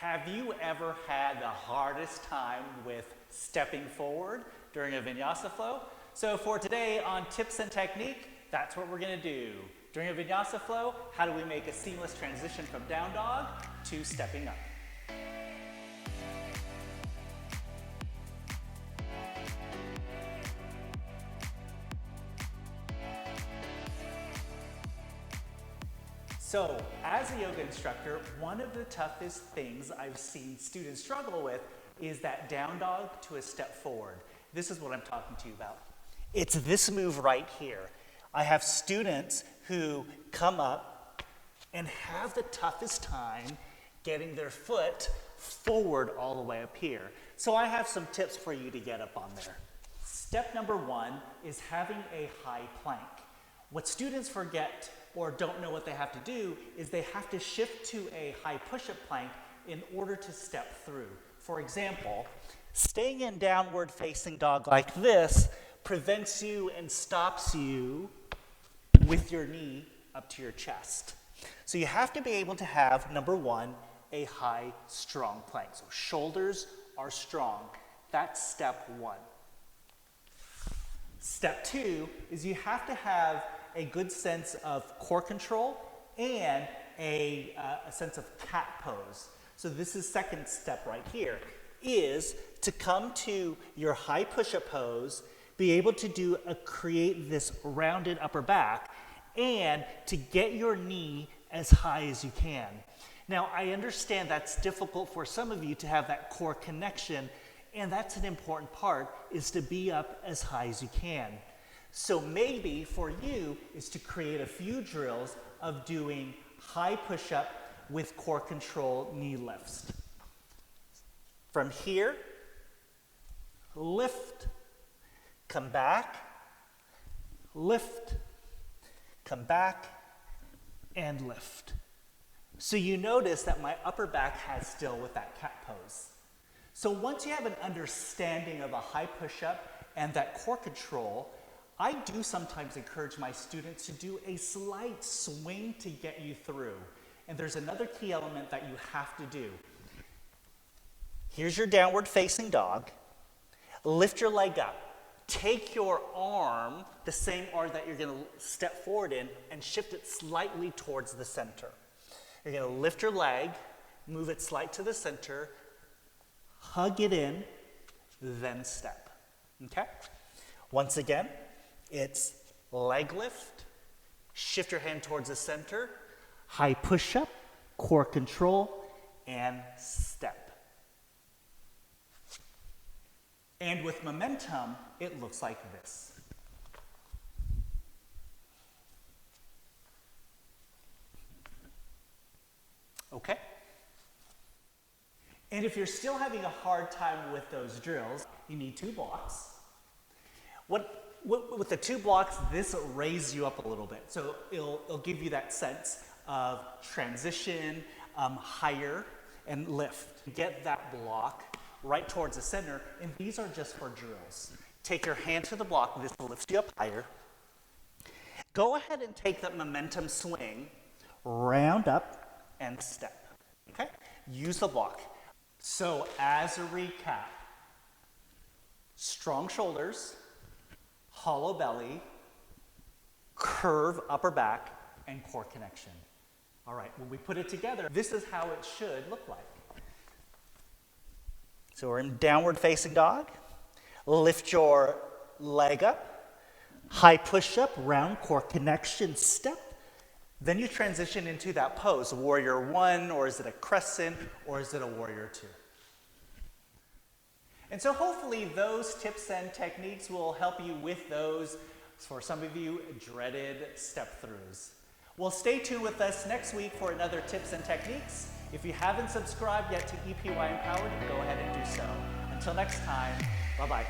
Have you ever had the hardest time with stepping forward during a Vinyasa flow? So for today on Tips and Technique, that's what we're going to do. During a Vinyasa flow, how do we make a seamless transition from down dog to stepping up? So, as a yoga instructor, one of the toughest things I've seen students struggle with is that down dog to a step forward. This is what I'm talking to you about. It's this move right here. I have students who come up and have the toughest time getting their foot forward all the way up here. So I have some tips for you to get up on there. Step number one is having a high plank. What students forget or don't know what they have to do is they have to shift to a high push-up plank in order to step through. For example, staying in downward facing dog like this prevents you and stops you with your knee up to your chest. So you have to be able to have, number one, a high, strong plank. So shoulders are strong. That's step one. Step two is you have to have a good sense of core control and a sense of cat pose. So this is second step right here, is to come to your high push-up pose, be able to create this rounded upper back, and to get your knee as high as you can. Now, I understand that's difficult for some of you to have that core connection, and that's an important part, is to be up as high as you can. So maybe for you is to create a few drills of doing high push-up with core control knee lifts. From here, lift, come back, lift, come back, and lift. So you notice that my upper back has still with that cat pose. So once you have an understanding of a high push-up and that core control, I do sometimes encourage my students to do a slight swing to get you through. And there's another key element that you have to do. Here's your downward facing dog. Lift your leg up. Take your arm, the same arm that you're going to step forward in, and shift it slightly towards the center. You're going to lift your leg, move it slight to the center, hug it in, then step. Okay? Once again, it's leg lift, shift your hand towards the center, high push-up, core control, and step. And with momentum, it looks like this. Okay? And if you're still having a hard time with those drills, you need two blocks. With the two blocks, this will raise you up a little bit. So it'll give you that sense of transition, higher, and lift. Get that block right towards the center, and these are just for drills. Take your hand to the block, this will lift you up higher. Go ahead and take that momentum swing, round up, and step. Okay? Use the block. So as a recap, strong shoulders, hollow belly, curve upper back, and core connection. All right, when we put it together, this is how it should look like. So we're in downward facing dog. Lift your leg up, high push up, round core connection step. Then you transition into that pose, warrior one, or is it a crescent, or is it a warrior two? And so hopefully those tips and techniques will help you with those, for some of you, dreaded step-throughs. Well, stay tuned with us next week for another tips and techniques. If you haven't subscribed yet to EPY Empowered, go ahead and do so. Until next time, bye-bye.